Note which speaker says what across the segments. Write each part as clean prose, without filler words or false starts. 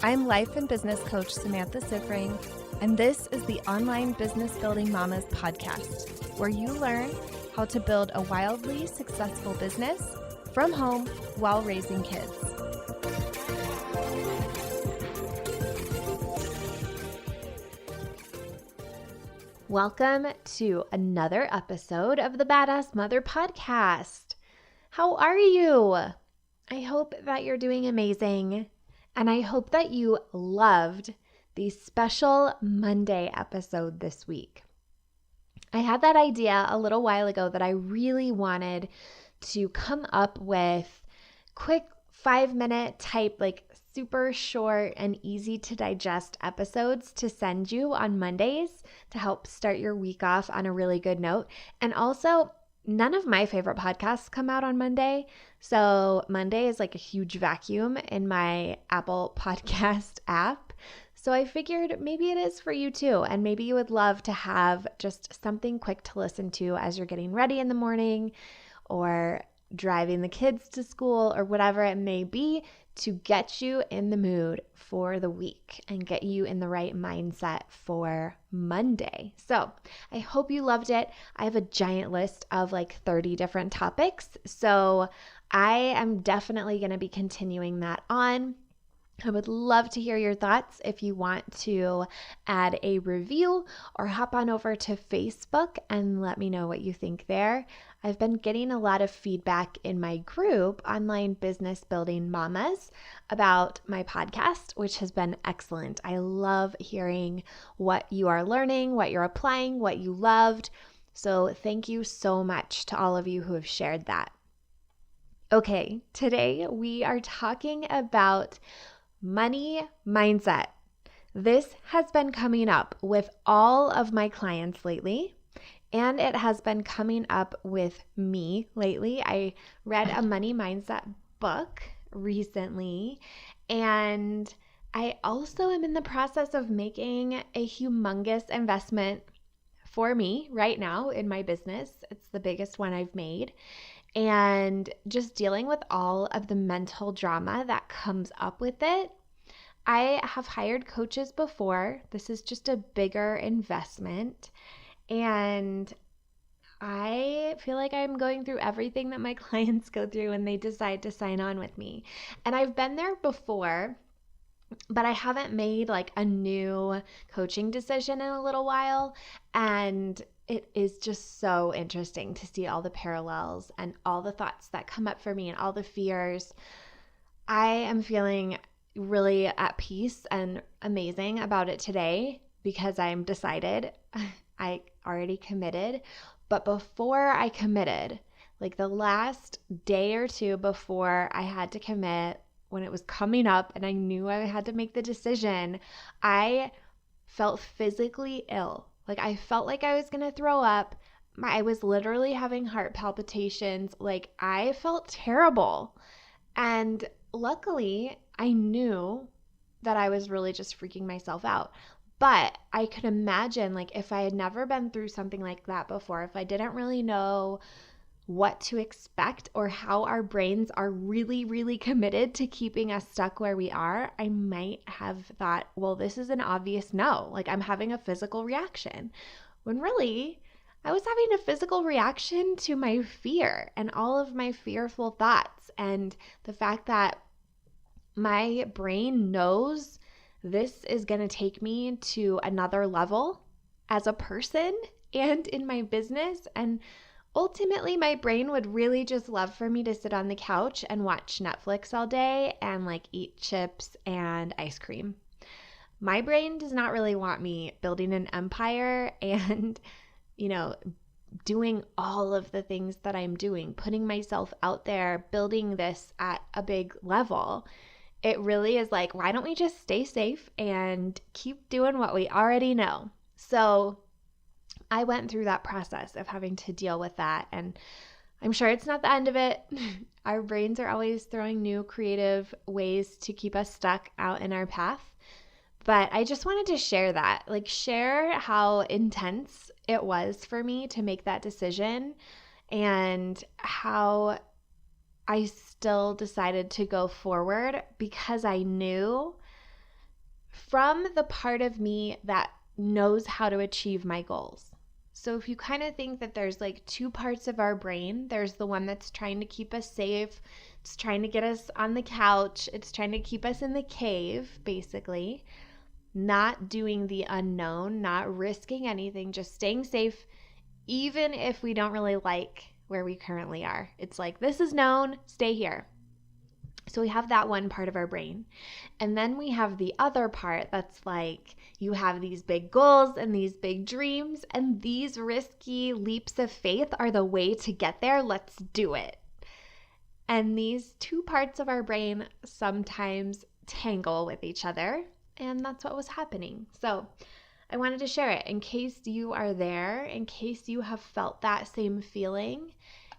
Speaker 1: I'm life and business coach Samantha, and this is the Online Business Building Mamas podcast, where you learn how to build a wildly successful business from home while raising kids. Welcome to another episode of the Badass Mother podcast. How are you? I hope that you're doing amazing, and I hope that you loved the special Monday episode this week. I had that idea a little while ago that I really wanted to come up with quick 5-minute type, like super short and easy to digest episodes to send you on Mondays to help start your week off on a really good note. And also, none of my favorite podcasts come out on Monday. So Monday is like a huge vacuum in my Apple Podcast app. So I figured maybe it is for you too. And maybe you would love to have just something quick to listen to as you're getting ready in the morning or driving the kids to school or whatever it may be, to get you in the mood for the week and get you in the right mindset for Monday. So I hope you loved it. I have a giant list of like 30 different topics. So I am definitely going to be continuing that on. I would love to hear your thoughts. If you want to add a review or hop on over to Facebook and let me know what you think there. I've been getting a lot of feedback in my group, Online Business Building Mamas, about my podcast, which has been excellent. I love hearing what you are learning, what you're applying, what you loved. So thank you so much to all of you who have shared that. Okay, today we are talking about money mindset. This has been coming up with all of my clients lately, and it has been coming up with me lately. I read a money mindset book recently, and I also am in the process of making a humongous investment for me right now in my business. It's the biggest one I've made. And just dealing with all of the mental drama that comes up with it. I have hired coaches before. This is just a bigger investment. And I feel like I'm going through everything that my clients go through when they decide to sign on with me. And I've been there before, but I haven't made like a new coaching decision in a little while. And it is just so interesting to see all the parallels and all the thoughts that come up for me and all the fears. I am feeling really at peace and amazing about it today because I'm decided. I already committed. But before I committed, like the last day or two before I had to commit, when it was coming up and I knew I had to make the decision, I felt physically ill. Like I felt like I was going to throw up. I was literally having heart palpitations. Like I felt terrible. And luckily, I knew that I was really just freaking myself out. But I could imagine, like, if I had never been through something like that before, if I didn't really know what to expect or how our brains are really, really committed to keeping us stuck where we are, I might have thought, well, this is an obvious no. Like, I'm having a physical reaction. When really, I was having a physical reaction to my fear and all of my fearful thoughts, and the fact that my brain knows this is going to take me to another level as a person and in my business. And ultimately, my brain would really just love for me to sit on the couch and watch Netflix all day and like eat chips and ice cream. My brain does not really want me building an empire and, doing all of the things that I'm doing, putting myself out there, building this at a big level. It really is like, why don't we just stay safe and keep doing what we already know? So I went through that process of having to deal with that, and I'm sure it's not the end of it. Our brains are always throwing new creative ways to keep us stuck out in our path. But I just wanted to share that, share how intense it was for me to make that decision and how I still decided to go forward because I knew from the part of me that knows how to achieve my goals. So if you kind of think that there's like two parts of our brain, there's the one that's trying to keep us safe. It's trying to get us on the couch. It's trying to keep us in the cave, basically. Not doing the unknown, not risking anything, just staying safe, even if we don't really like where we currently are. It's like, this is known, stay here. So we have that one part of our brain. And then we have the other part that's like, you have these big goals and these big dreams, and these risky leaps of faith are the way to get there. Let's do it. And these two parts of our brain sometimes tangle with each other, and that's what was happening. So I wanted to share it in case you are there, in case you have felt that same feeling.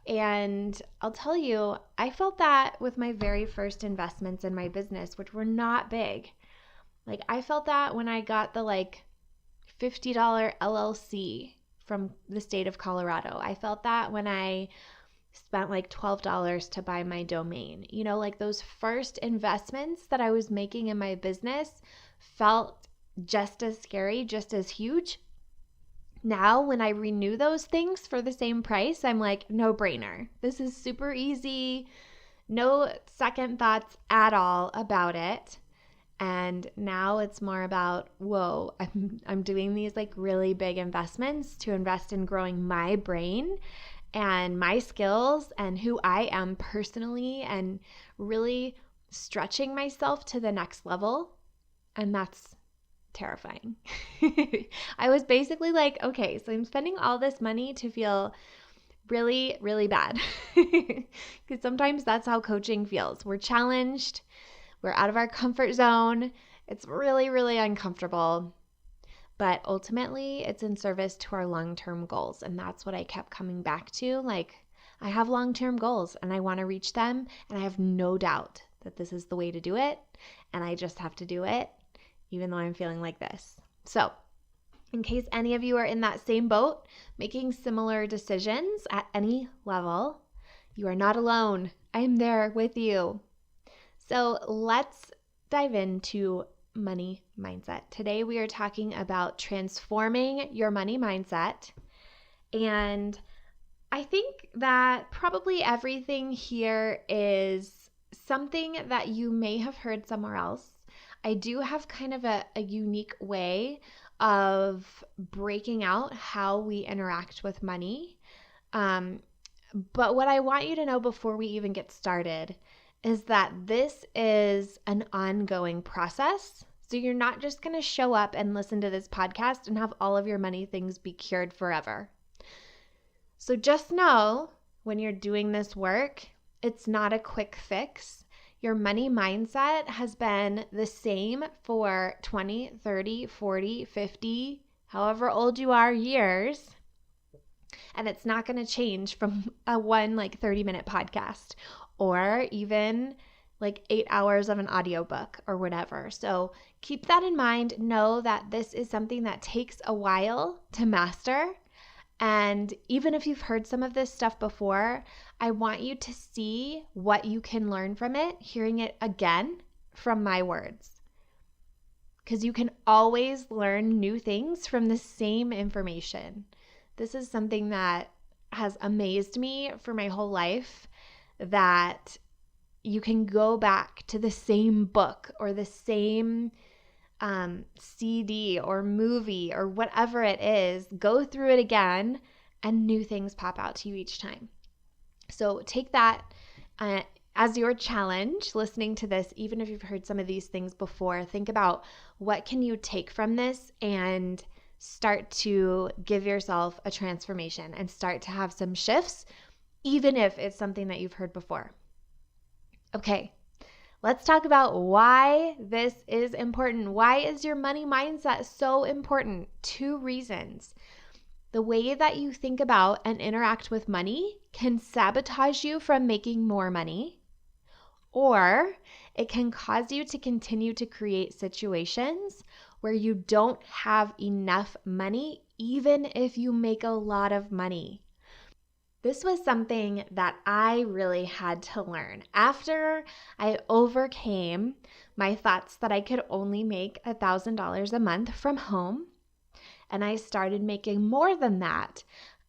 Speaker 1: And I'll tell you, I felt that with my very first investments in my business, which were not big. Like, I felt that when I got the $50 LLC from the state of Colorado. I felt that when I spent $12 to buy my domain. Those first investments that I was making in my business felt just as scary, just as huge. Now, when I renew those things for the same price, I'm like, no brainer. This is super easy. No second thoughts at all about it. And now it's more about, whoa, I'm doing these really big investments to invest in growing my brain and my skills and who I am personally, and really stretching myself to the next level. And that's terrifying. I was basically like, okay, so I'm spending all this money to feel really, really bad. Because sometimes that's how coaching feels. We're challenged. We're out of our comfort zone. It's really, really uncomfortable. But ultimately, it's in service to our long-term goals. And that's what I kept coming back to. I have long-term goals and I want to reach them. And I have no doubt that this is the way to do it. And I just have to do it, even though I'm feeling like this. So, in case any of you are in that same boat, making similar decisions at any level, you are not alone. I'm there with you. So let's dive into money mindset. Today we are talking about transforming your money mindset. And I think that probably everything here is something that you may have heard somewhere else. I do have kind of a unique way of breaking out how we interact with money. But what I want you to know before we even get started is that this is an ongoing process. So you're not just going to show up and listen to this podcast and have all of your money things be cured forever. So just know when you're doing this work, it's not a quick fix. Your money mindset has been the same for 20, 30, 40, 50, however old you are, years. And it's not going to change from a 30-minute podcast or even 8 hours of an audiobook or whatever. So keep that in mind. Know that this is something that takes a while to master. And even if you've heard some of this stuff before, I want you to see what you can learn from it, hearing it again from my words. Because you can always learn new things from the same information. This is something that has amazed me for my whole life, that you can go back to the same book or the same CD or movie or whatever it is, go through it again, and new things pop out to you each time. So take that as your challenge listening to this. Even if you've heard some of these things before, think about what can you take from this and start to give yourself a transformation and start to have some shifts, even if it's something that you've heard before. Okay. Let's talk about why this is important. Why is your money mindset so important? 2 reasons. The way that you think about and interact with money can sabotage you from making more money, or it can cause you to continue to create situations where you don't have enough money, even if you make a lot of money. This was something that I really had to learn after I overcame my thoughts that I could only make $1,000 a month from home, and I started making more than that.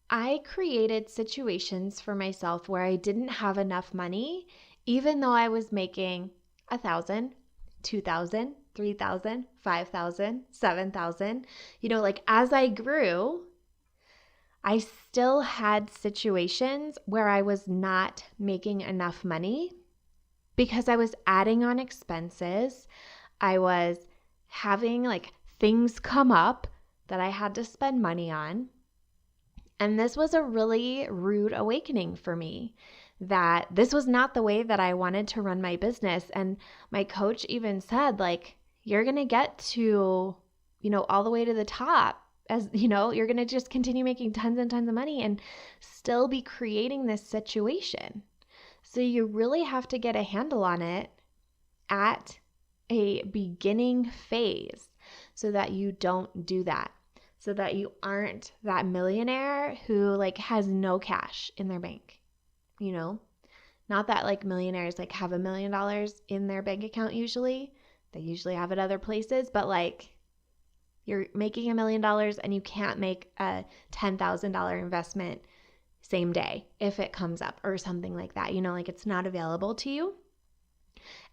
Speaker 1: I created situations for myself where I didn't have enough money, even though I was making 1,000, 2,000, 3,000, 5,000, 7,000. Like as I grew, I still had situations where I was not making enough money because I was adding on expenses. I was having things come up that I had to spend money on. And this was a really rude awakening for me, that this was not the way that I wanted to run my business. And my coach even said, you're going to get to, all the way to the top. As you're going to just continue making tons and tons of money and still be creating this situation. So you really have to get a handle on it at a beginning phase so that you don't do that. So that you aren't that millionaire who has no cash in their bank. Not that millionaires have $1 million in their bank account usually. They usually have it other places, but you're making $1 million and you can't make a $10,000 investment same day if it comes up or something like that. It's not available to you.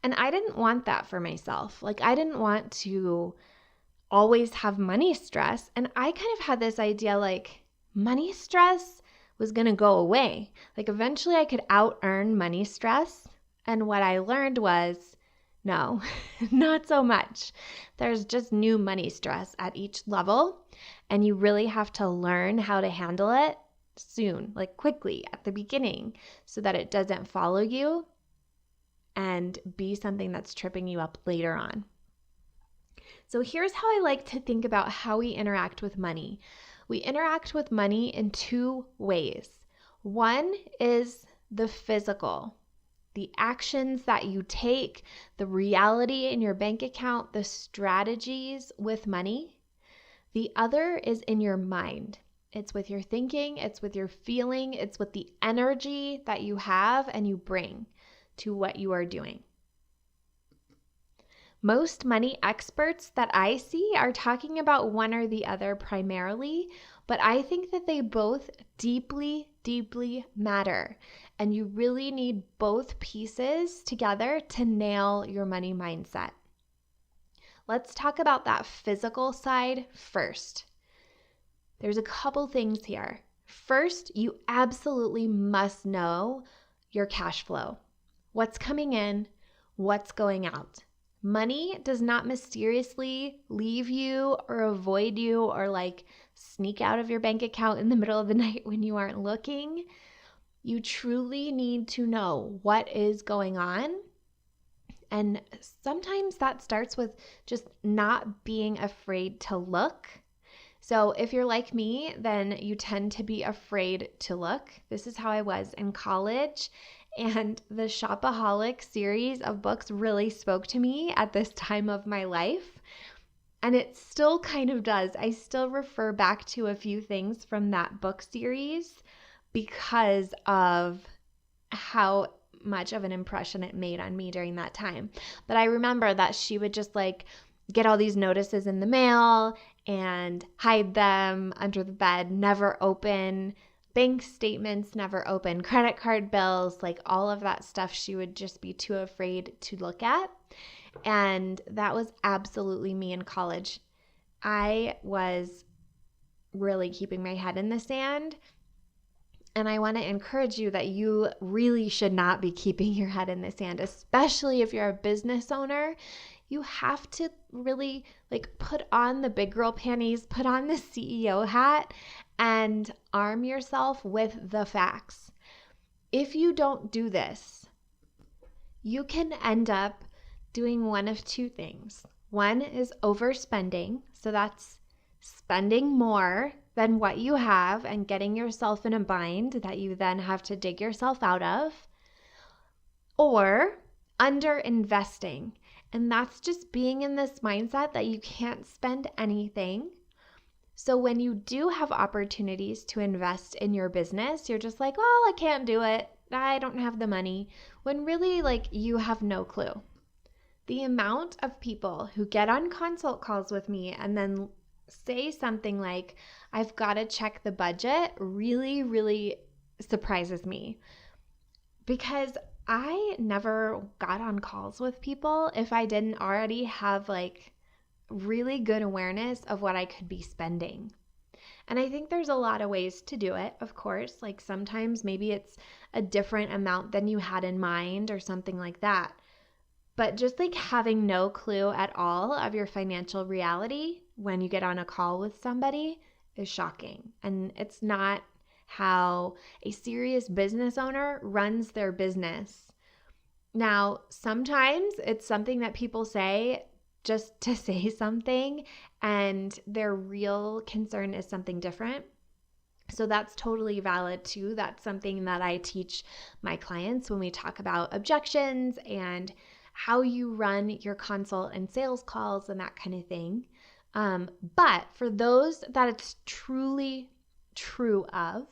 Speaker 1: And I didn't want that for myself. I didn't want to always have money stress. And I kind of had this idea money stress was going to go away. Eventually I could out earn money stress. And what I learned was, no, not so much. There's just new money stress at each level, and you really have to learn how to handle it soon, quickly at the beginning, so that it doesn't follow you and be something that's tripping you up later on. So here's how I like to think about how we interact with money. We interact with money in two ways. One is the physical. The actions that you take, the reality in your bank account, the strategies with money. The other is in your mind. It's with your thinking, it's with your feeling, it's with the energy that you have and you bring to what you are doing. Most money experts that I see are talking about one or the other primarily, but I think that they both deeply, deeply matter. And you really need both pieces together to nail your money mindset. Let's talk about that physical side first. There's a couple things here. First, you absolutely must know your cash flow. What's coming in, what's going out. Money does not mysteriously leave you or avoid you or sneak out of your bank account in the middle of the night when you aren't looking. You truly need to know what is going on. And sometimes that starts with just not being afraid to look. So if you're like me, then you tend to be afraid to look. This is how I was in college. And the Shopaholic series of books really spoke to me at this time of my life. And it still kind of does. I still refer back to a few things from that book series because of how much of an impression it made on me during that time. But I remember that she would just get all these notices in the mail and hide them under the bed, never open bank statements, never open credit card bills, all of that stuff she would just be too afraid to look at. And that was absolutely me in college. I was really keeping my head in the sand. And I want to encourage you that you really should not be keeping your head in the sand, especially if you're a business owner. You have to really put on the big girl panties, put on the CEO hat, and arm yourself with the facts. If you don't do this, you can end up doing one of two things. One is overspending. So that's spending more than what you have and getting yourself in a bind that you then have to dig yourself out of. Or under investing. And that's just being in this mindset that you can't spend anything So when you do have opportunities to invest in your business, you're just like, well, I can't do it. I don't have the money. When really, like, you have no clue. The amount of people who get on consult calls with me and then say something like, I've got to check the budget, really, really surprises me. Because I never got on calls with people if I didn't already have like really good awareness of what I could be spending. And I think there's a lot of ways to do it, of course. Like sometimes maybe it's a different amount than you had in mind or something like that. But just like having no clue at all of your financial reality when you get on a call with somebody is shocking. And it's not how a serious business owner runs their business. Now, sometimes it's something that people say just to say something, and their real concern is something different. So that's totally valid too. That's something that I teach my clients when we talk about objections and how you run your consult and sales calls and that kind of thing. But for those that it's truly true of,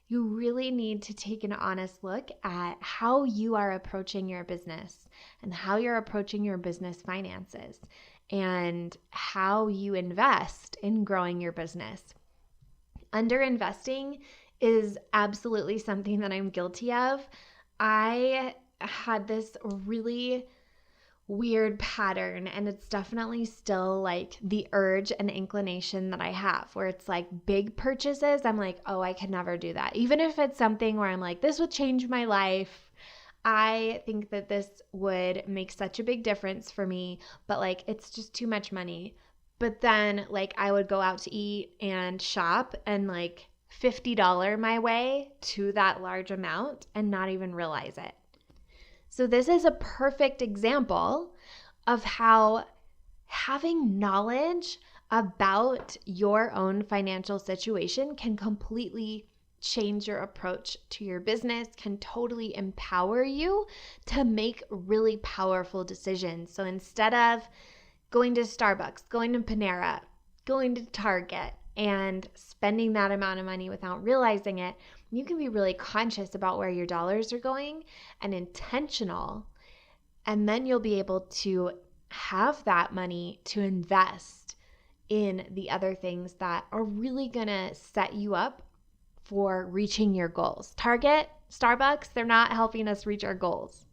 Speaker 1: you really need to take an honest look at how you are approaching your business and how you're approaching your business finances and how you invest in growing your business. Underinvesting is absolutely something that I'm guilty of. I had this really weird pattern, and it's definitely still like the urge and inclination that I have, where it's like big purchases. I'm like, oh, I could never do that. Even if it's something where I'm like, this would change my life. I think that this would make such a big difference for me, but like, it's just too much money. But then like I would go out to eat and shop and like $50 my way to that large amount and not even realize it. So this is a perfect example of how having knowledge about your own financial situation can completely change your approach to your business, can totally empower you to make really powerful decisions. So instead of going to Starbucks, going to Panera, going to Target, and spending that amount of money without realizing it, you can be really conscious about where your dollars are going and intentional. And then you'll be able to have that money to invest in the other things that are really going to set you up for reaching your goals. Target, Starbucks, they're not helping us reach our goals.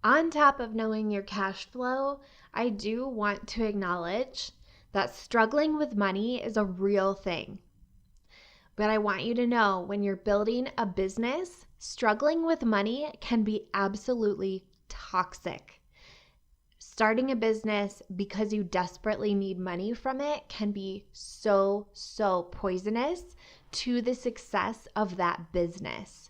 Speaker 1: On top of knowing your cash flow, I do want to acknowledge that struggling with money is a real thing. But I want you to know, when you're building a business, struggling with money can be absolutely toxic. Starting a business because you desperately need money from it can be so poisonous to the success of that business.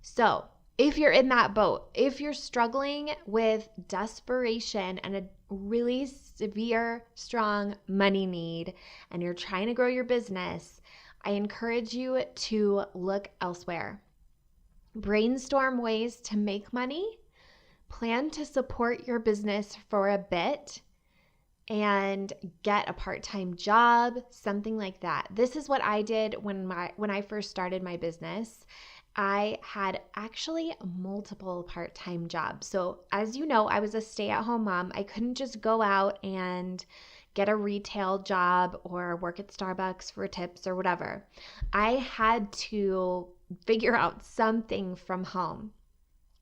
Speaker 1: So if you're in that boat, if you're struggling with desperation and a really severe, strong money need, and you're trying to grow your business, I encourage you to look elsewhere. Brainstorm ways to make money, plan to support your business for a bit, and get a part-time job, something like that. This is what I did when I first started my business. I had actually multiple part-time jobs. So as you know, I was a stay-at-home mom. I couldn't just go out and get a retail job or work at Starbucks for tips or whatever. I had to figure out something from home.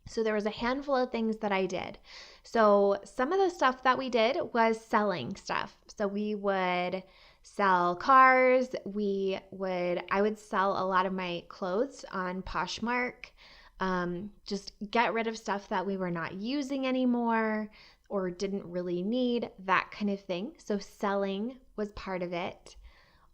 Speaker 1: So there was a handful of things that I did. So some of the stuff that we did was selling stuff. So we would sell cars. I would sell a lot of my clothes on Poshmark. Just get rid of stuff that we were not using anymore or didn't really need, that kind of thing. So selling was part of it.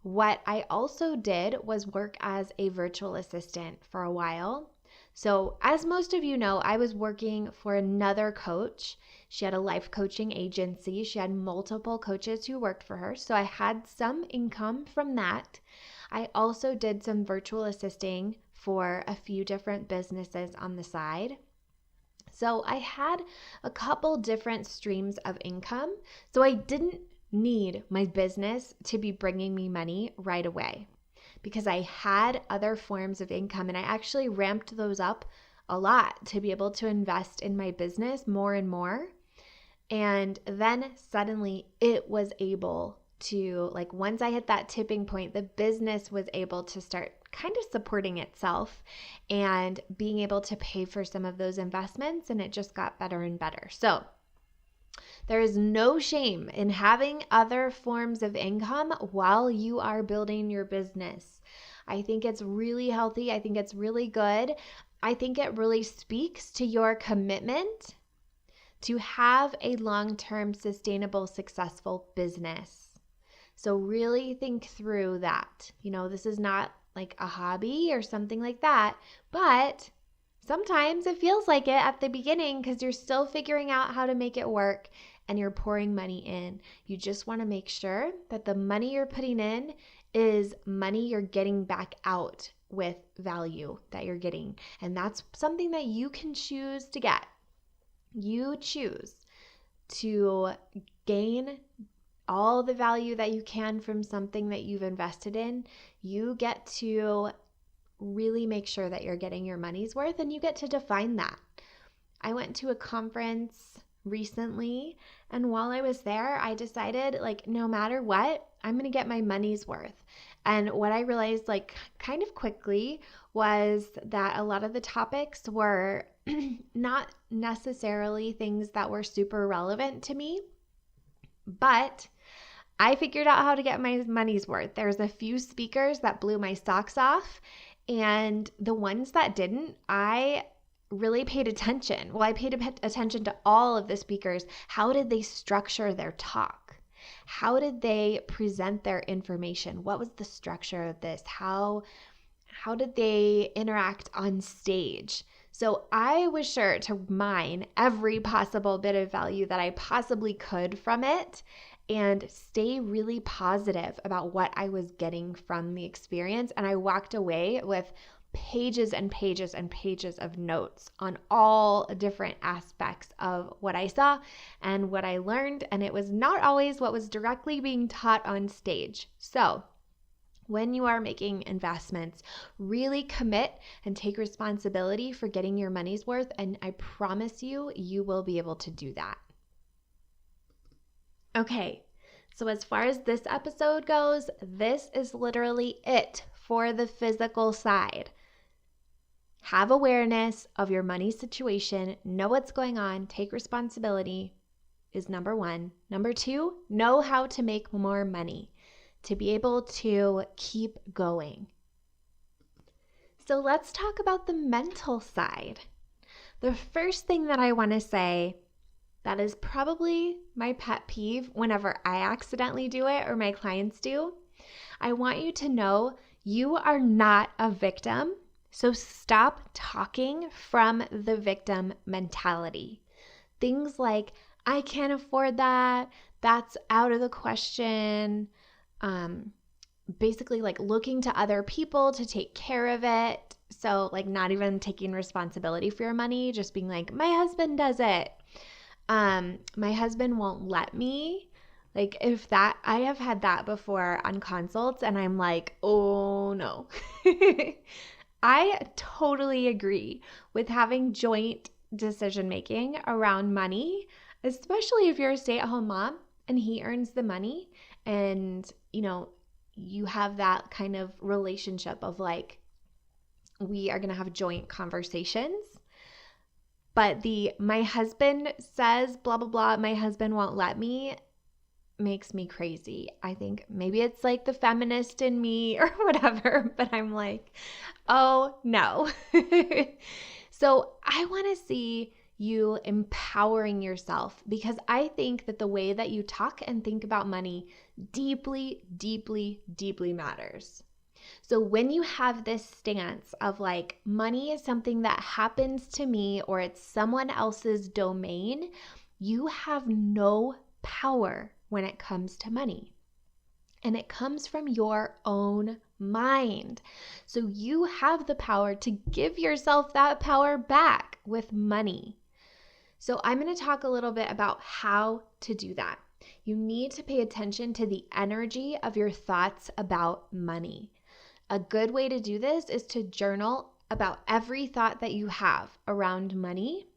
Speaker 1: What I also did was work as a virtual assistant for a while. So as most of you know, I was working for another coach. She had a life coaching agency. She had multiple coaches who worked for her. So I had some income from that. I also did some virtual assisting for a few different businesses on the side. So I had a couple different streams of income. So I didn't need my business to be bringing me money right away because I had other forms of income, and I actually ramped those up a lot to be able to invest in my business more and more. And then suddenly it was able to, like, once I hit that tipping point, the business was able to start kind of supporting itself and being able to pay for some of those investments, and it just got better and better. So there is no shame in having other forms of income while you are building your business. I think it's really healthy. I think it's really good. I think it really speaks to your commitment to have a long-term, sustainable, successful business. So really think through that. This is not like a hobby or something like that, but sometimes it feels like it at the beginning because you're still figuring out how to make it work and you're pouring money in. You just want to make sure that the money you're putting in is money you're getting back out with value that you're getting. And that's something that you can choose to get. You choose to gain all the value that you can from something that you've invested in. You get to really make sure that you're getting your money's worth, and you get to define that. I went to a conference recently, and while I was there, I decided, no matter what, I'm going to get my money's worth. And what I realized, kind of quickly, was that a lot of the topics were not necessarily things that were super relevant to me, but I figured out how to get my money's worth. There's a few speakers that blew my socks off, and the ones that didn't, I really paid attention. Well, I paid attention to all of the speakers. How did they structure their talk? How did they present their information? What was the structure of this? How did they interact on stage? So I was sure to mine every possible bit of value that I possibly could from it and stay really positive about what I was getting from the experience. And I walked away with pages and pages and pages of notes on all different aspects of what I saw and what I learned. And it was not always what was directly being taught on stage. So when you are making investments, really commit and take responsibility for getting your money's worth. And I promise you, you will be able to do that. Okay, so as far as this episode goes, this is literally it for the physical side. Have awareness of your money situation, know what's going on, take responsibility is number one. Number two, know how to make more money to be able to keep going. So let's talk about the mental side. The first thing that I want to say that is probably my pet peeve whenever I accidentally do it or my clients do, I want you to know you are not a victim. So stop talking from the victim mentality. Things like, I can't afford that, that's out of the question. Basically looking to other people to take care of it. So not even taking responsibility for your money, just being like, my husband does it. My husband won't let me. If that, I have had that before on consults and I'm like, oh no. I totally agree with having joint decision-making around money, especially if you're a stay-at-home mom and he earns the money and, you have that kind of relationship of we are going to have joint conversations. But my husband says blah, blah, blah, my husband won't let me, makes me crazy. I think maybe it's the feminist in me or whatever, but I'm like, oh no. So I want to see you empowering yourself because I think that the way that you talk and think about money deeply, deeply, deeply matters. So when you have this stance of money is something that happens to me or it's someone else's domain, you have no power when it comes to money. And it comes from your own mind. So you have the power to give yourself that power back with money. So I'm going to talk a little bit about how to do that. You need to pay attention to the energy of your thoughts about money. A good way to do this is to journal about every thought that you have around money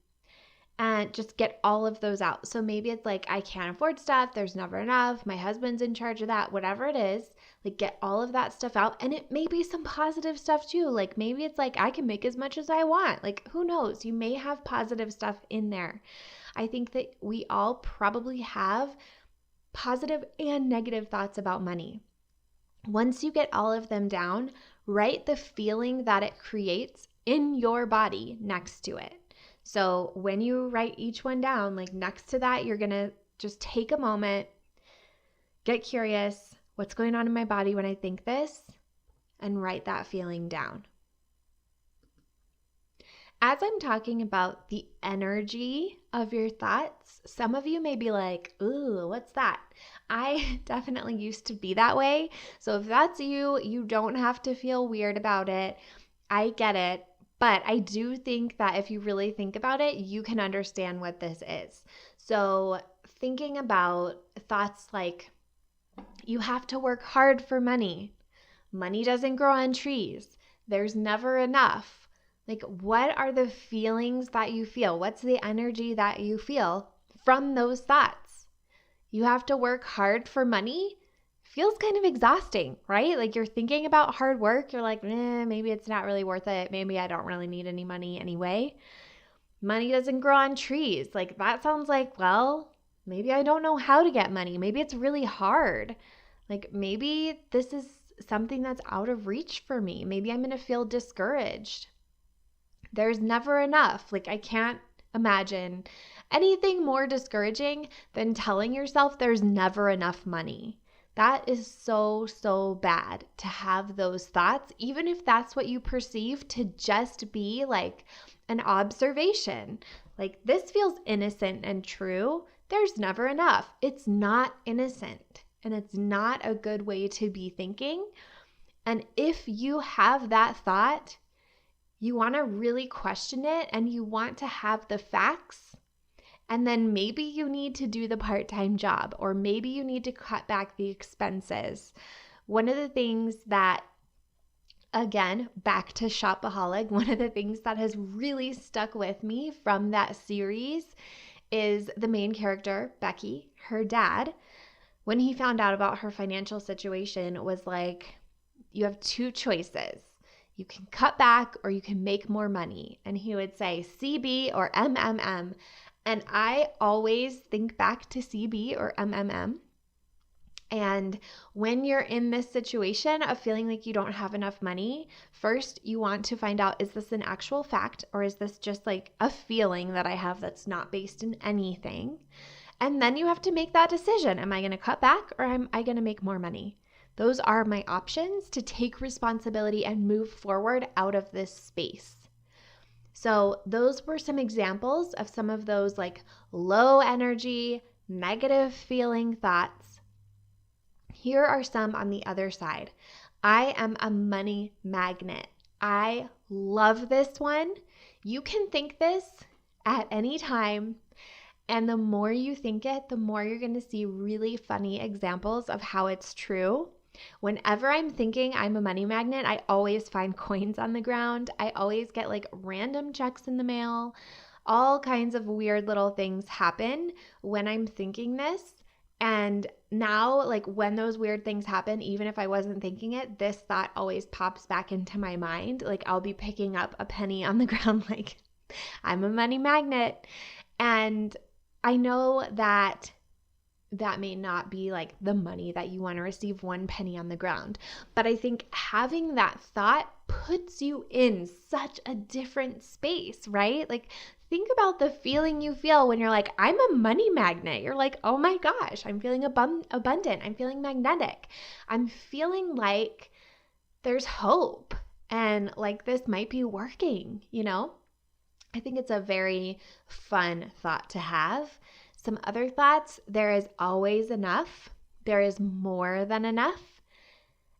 Speaker 1: and just get all of those out. So maybe it's like, I can't afford stuff, there's never enough, my husband's in charge of that, whatever it is, like get all of that stuff out. And it may be some positive stuff too. Like maybe it's like, I can make as much as I want. Like who knows? You may have positive stuff in there. I think that we all probably have positive and negative thoughts about money. Once you get all of them down, write the feeling that it creates in your body next to it. So when you write each one down, like next to that, you're going to just take a moment, get curious, what's going on in my body when I think this, and write that feeling down. As I'm talking about the energy of your thoughts, some of you may be like, ooh, what's that? I definitely used to be that way. So if that's you, you don't have to feel weird about it. I get it. But I do think that if you really think about it, you can understand what this is. So thinking about thoughts like, you have to work hard for money. Money doesn't grow on trees. There's never enough. Like, what are the feelings that you feel? What's the energy that you feel from those thoughts? You have to work hard for money. Feels kind of exhausting, right? Like you're thinking about hard work. You're like, maybe it's not really worth it. Maybe I don't really need any money anyway. Money doesn't grow on trees. Like that sounds like, well, maybe I don't know how to get money. Maybe it's really hard. Like maybe this is something that's out of reach for me. Maybe I'm going to feel discouraged. There's never enough. Like I can't imagine anything more discouraging than telling yourself there's never enough money. That is so bad to have those thoughts, even if that's what you perceive to just be like an observation. Like this feels innocent and true. There's never enough. It's not innocent, and it's not a good way to be thinking. And if you have that thought, you want to really question it and you want to have the facts. And then maybe you need to do the part-time job, or maybe you need to cut back the expenses. One of the things that, again, back to Shopaholic, one of the things that has really stuck with me from that series is the main character, Becky, her dad, when he found out about her financial situation, was like, you have two choices. You can cut back or you can make more money. And he would say CB or MMM. And I always think back to CB or MMM. And when you're in this situation of feeling like you don't have enough money, first you want to find out, is this an actual fact, or is this just like a feeling that I have that's not based in anything? And then you have to make that decision. Am I going to cut back or am I going to make more money? Those are my options to take responsibility and move forward out of this space. So those were some examples of some of those like low energy, negative feeling thoughts. Here are some on the other side. I am a money magnet. I love this one. You can think this at any time. And the more you think it, the more you're going to see really funny examples of how it's true. Whenever I'm thinking I'm a money magnet, I always find coins on the ground. I always get like random checks in the mail. All kinds of weird little things happen when I'm thinking this. And now, like when those weird things happen, even if I wasn't thinking it, this thought always pops back into my mind. Like I'll be picking up a penny on the ground like I'm a money magnet. And I know that may not be like the money that you want to receive, one penny on the ground. But I think having that thought puts you in such a different space, right? Like think about the feeling you feel when you're like, I'm a money magnet. You're like, oh my gosh, I'm feeling abundant. I'm feeling magnetic. I'm feeling like there's hope and like this might be working, you know? I think it's a very fun thought to have. Some other thoughts, there is always enough. There is more than enough.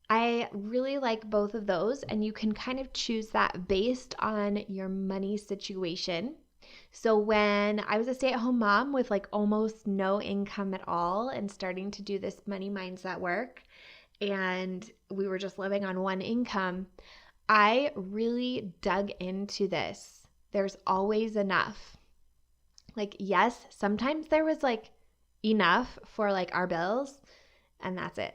Speaker 1: I really like both of those, and you can kind of choose that based on your money situation. So when I was a stay-at-home mom with like almost no income at all and starting to do this money mindset work, and we were just living on one income, I really dug into this. There's always enough. Like, yes, sometimes there was like enough for like our bills, and that's it.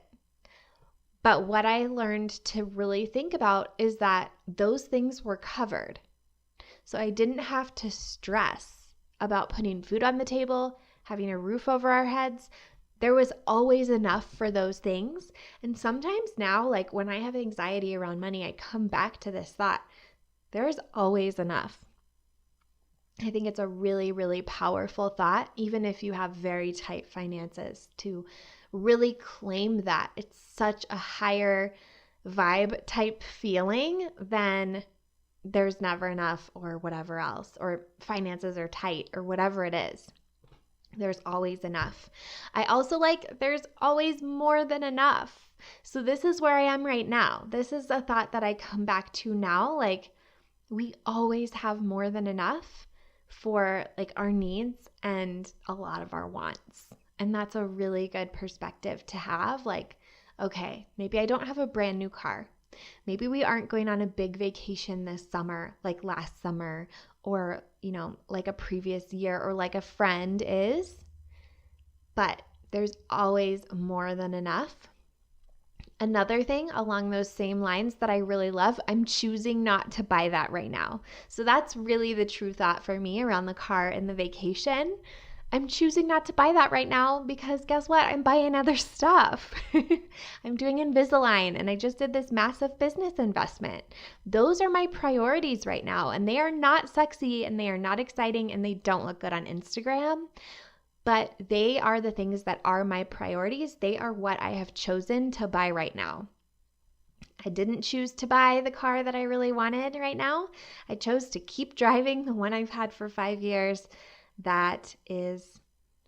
Speaker 1: But what I learned to really think about is that those things were covered. So I didn't have to stress about putting food on the table, having a roof over our heads. There was always enough for those things. And sometimes now, like when I have anxiety around money, I come back to this thought, there's always enough. I think it's a really, really powerful thought, even if you have very tight finances, to really claim that. It's such a higher vibe type feeling than there's never enough or whatever else, or finances are tight or whatever it is. There's always enough. I also like there's always more than enough. So this is where I am right now. This is a thought that I come back to now. Like, we always have more than enough for like our needs and a lot of our wants. And that's a really good perspective to have. Like, okay, maybe I don't have a brand new car. Maybe we aren't going on a big vacation this summer, like last summer, or, like a previous year, or like a friend is. But there's always more than enough. Another thing along those same lines that I really love, I'm choosing not to buy that right now. So that's really the true thought for me around the car and the vacation. I'm choosing not to buy that right now because guess what? I'm buying other stuff. I'm doing Invisalign, and I just did this massive business investment. Those are my priorities right now, and they are not sexy, and they are not exciting, and they don't look good on Instagram. But they are the things that are my priorities. They are what I have chosen to buy right now. I didn't choose to buy the car that I really wanted right now. I chose to keep driving the one I've had for 5 years. That is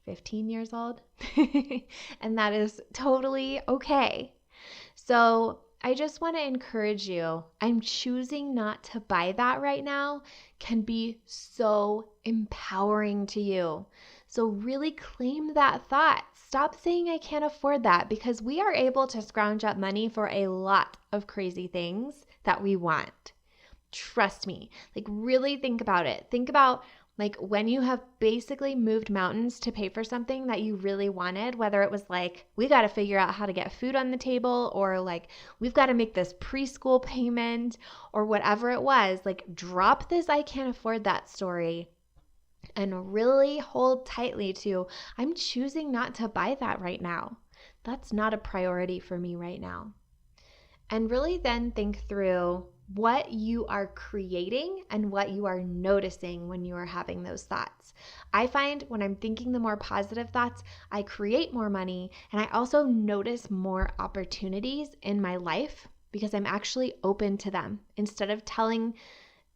Speaker 1: 15 years old. And that is totally okay. So I just want to encourage you. I'm choosing not to buy that right now can be so empowering to you. So really claim that thought. Stop saying I can't afford that, because we are able to scrounge up money for a lot of crazy things that we want. Trust me. Like, really think about it. Think about like when you have basically moved mountains to pay for something that you really wanted, whether it was like, we got to figure out how to get food on the table, or like, we've got to make this preschool payment, or whatever it was. Like, drop this I can't afford that story and really hold tightly to, I'm choosing not to buy that right now. That's not a priority for me right now. And really then think through what you are creating and what you are noticing when you are having those thoughts. I find when I'm thinking the more positive thoughts, I create more money, and I also notice more opportunities in my life because I'm actually open to them. Instead of telling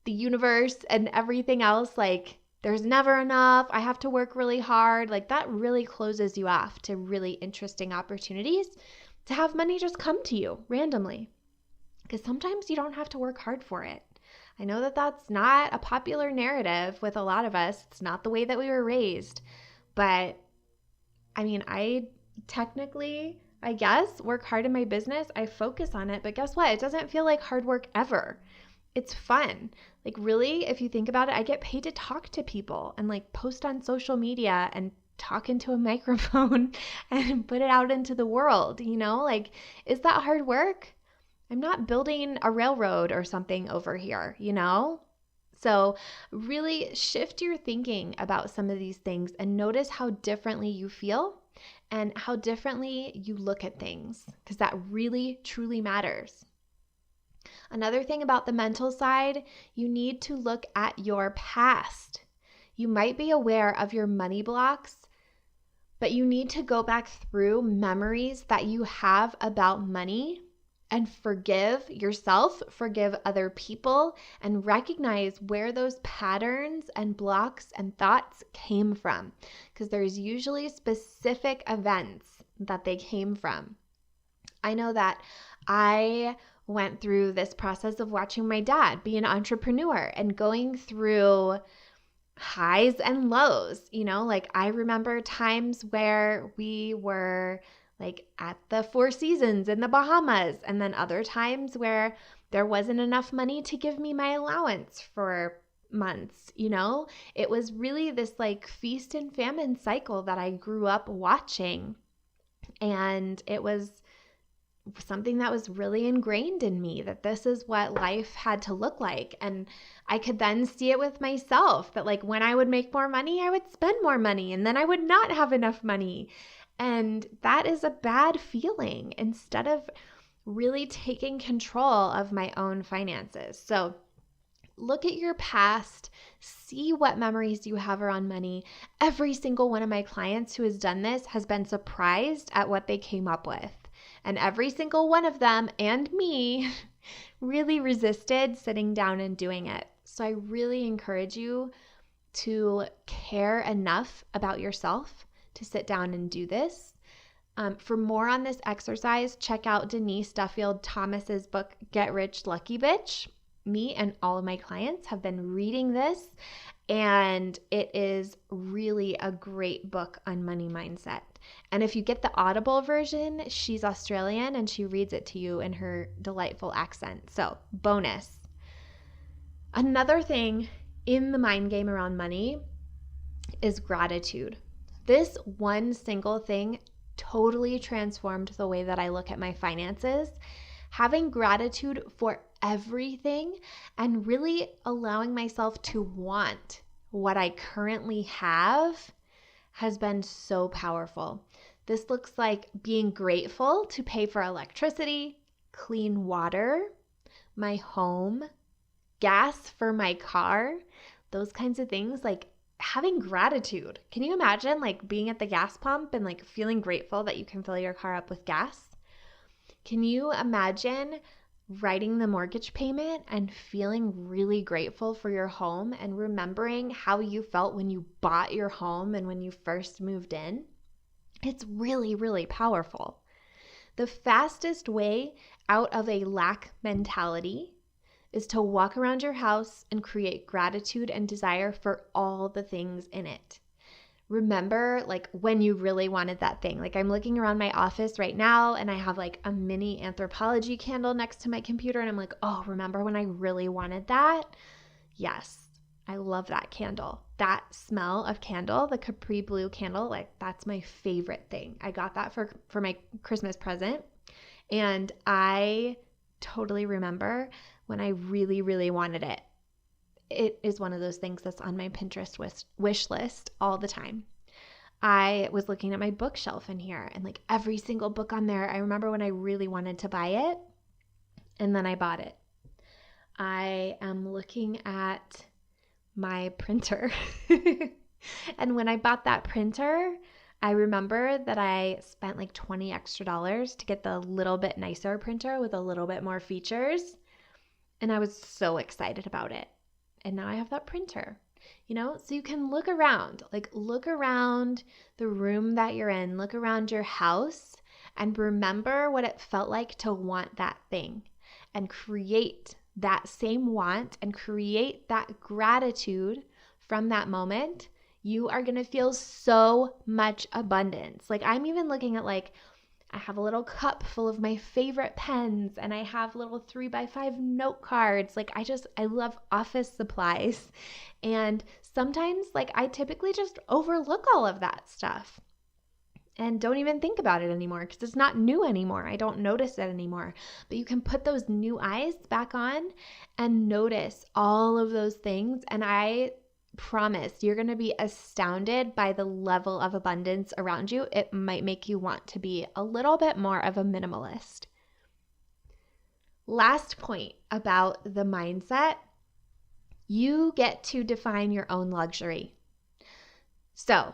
Speaker 1: the universe and everything else like, there's never enough, I have to work really hard, like that really closes you off to really interesting opportunities to have money just come to you randomly. Because sometimes you don't have to work hard for it. I know that that's not a popular narrative with a lot of us. It's not the way that we were raised. But I mean, I technically, I guess, work hard in my business. I focus on it. But guess what? It doesn't feel like hard work ever. It's fun. Like, really, if you think about it, I get paid to talk to people and like post on social media and talk into a microphone and put it out into the world, Like, is that hard work? I'm not building a railroad or something over here, So really shift your thinking about some of these things and notice how differently you feel and how differently you look at things, because that really, truly matters. Another thing about the mental side, you need to look at your past. You might be aware of your money blocks, but you need to go back through memories that you have about money and forgive yourself, forgive other people, and recognize where those patterns and blocks and thoughts came from. Because there's usually specific events that they came from. I know that I went through this process of watching my dad be an entrepreneur and going through highs and lows. Like I remember times where we were like at the Four Seasons in the Bahamas, and then other times where there wasn't enough money to give me my allowance for months. It was really this like feast and famine cycle that I grew up watching, and it was something that was really ingrained in me, that this is what life had to look like. And I could then see it with myself, that like when I would make more money, I would spend more money, and then I would not have enough money. And that is a bad feeling, instead of really taking control of my own finances. So look at your past, see what memories you have around money. Every single one of my clients who has done this has been surprised at what they came up with. And every single one of them, and me, really resisted sitting down and doing it. So I really encourage you to care enough about yourself to sit down and do this. For more on this exercise, check out Denise Duffield-Thomas's book, Get Rich Lucky Bitch. Me and all of my clients have been reading this, and it is really a great book on money mindset. And if you get the Audible version, she's Australian and she reads it to you in her delightful accent. So, bonus. Another thing in the mind game around money is gratitude. This one single thing totally transformed the way that I look at my finances. Having gratitude for everything and really allowing myself to want what I currently have has been so powerful. This looks like being grateful to pay for electricity, clean water, my home, gas for my car, those kinds of things. Like having gratitude. Can you imagine like being at the gas pump and like feeling grateful that you can fill your car up with gas? Can you imagine writing the mortgage payment and feeling really grateful for your home and remembering how you felt when you bought your home and when you first moved in? It's really, really powerful. The fastest way out of a lack mentality is to walk around your house and create gratitude and desire for all the things in it. Remember like when you really wanted that thing. Like I'm looking around my office right now and I have like a mini anthropology candle next to my computer, and I'm like, oh, remember when I really wanted that? Yes, I love that candle. That smell of candle, the Capri Blue candle, like that's my favorite thing. I got that for my Christmas present, and I totally remember when I really, really wanted it. It is one of those things that's on my Pinterest wish list all the time. I was looking at my bookshelf in here, and like every single book on there, I remember when I really wanted to buy it, and then I bought it. I am looking at my printer. And when I bought that printer, I remember that I spent like $20 extra to get the little bit nicer printer with a little bit more features. And I was so excited about it. And now I have that printer, so you can look around the room that you're in, look around your house, and remember what it felt like to want that thing, and create that same want and create that gratitude from that moment. You are going to feel so much abundance. Like I'm even looking at I have a little cup full of my favorite pens, and I have little 3x5 note cards. I love office supplies. And sometimes I typically just overlook all of that stuff and don't even think about it anymore because it's not new anymore. I don't notice it anymore. But you can put those new eyes back on and notice all of those things. And I promise you're going to be astounded by the level of abundance around you. It might make you want to be a little bit more of a minimalist. Last point about the mindset, you get to define your own luxury. So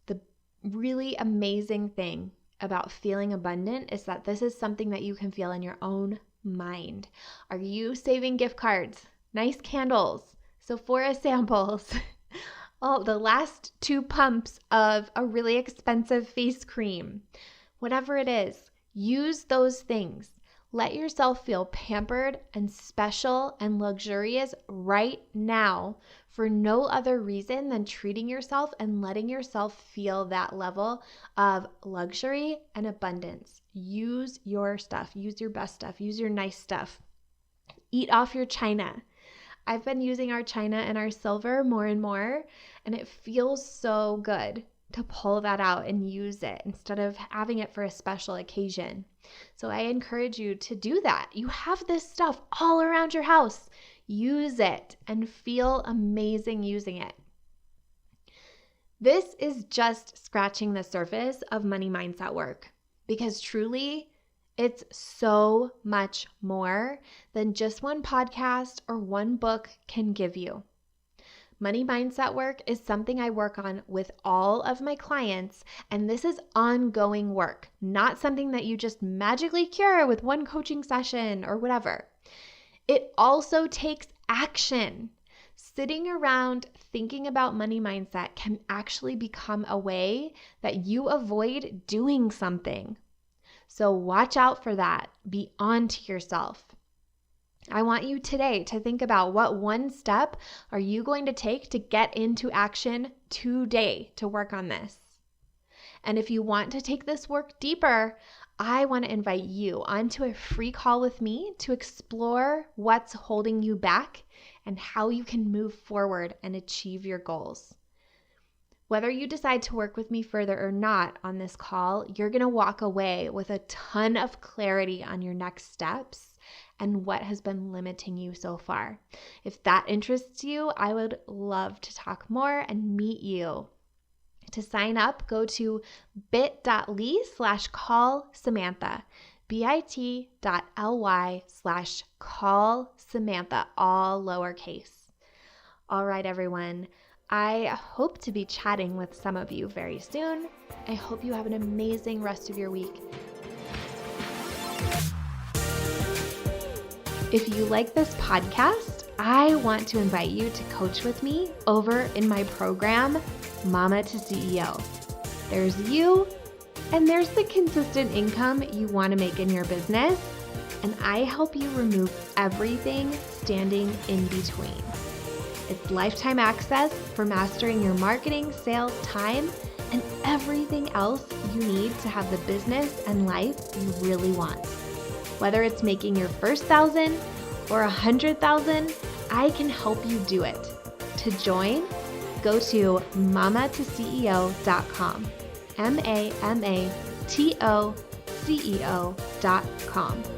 Speaker 1: the really amazing thing about feeling abundant is that this is something that you can feel in your own mind. Are you saving gift cards, nice candles, Sephora samples, the last 2 pumps of a really expensive face cream, whatever it is? Use those things. Let yourself feel pampered and special and luxurious right now for no other reason than treating yourself and letting yourself feel that level of luxury and abundance. Use your stuff. Use your best stuff. Use your nice stuff. Eat off your china. I've been using our china and our silver more and more, and it feels so good to pull that out and use it instead of having it for a special occasion. So I encourage you to do that. You have this stuff all around your house. Use it and feel amazing using it. This is just scratching the surface of money mindset work, because truly, it's so much more than just one podcast or one book can give you. Money mindset work is something I work on with all of my clients, and this is ongoing work, not something that you just magically cure with one coaching session or whatever. It also takes action. Sitting around thinking about money mindset can actually become a way that you avoid doing something. So watch out for that. Be on to yourself. I want you today to think about what one step are you going to take to get into action today to work on this. And if you want to take this work deeper, I want to invite you onto a free call with me to explore what's holding you back and how you can move forward and achieve your goals. Whether you decide to work with me further or not on this call, you're going to walk away with a ton of clarity on your next steps and what has been limiting you so far. If that interests you, I would love to talk more and meet you. To sign up, go to bit.ly/callsamantha, bit.ly/callsamantha, all lowercase. All right, everyone. I hope to be chatting with some of you very soon. I hope you have an amazing rest of your week. If you like this podcast, I want to invite you to coach with me over in my program, Mama to CEO. There's you, and there's the consistent income you want to make in your business, and I help you remove everything standing in between. It's lifetime access for mastering your marketing, sales, time, and everything else you need to have the business and life you really want. Whether it's making your first 1,000 or 100,000, I can help you do it. To join, go to mamatoceo.com, mamatoceo.com.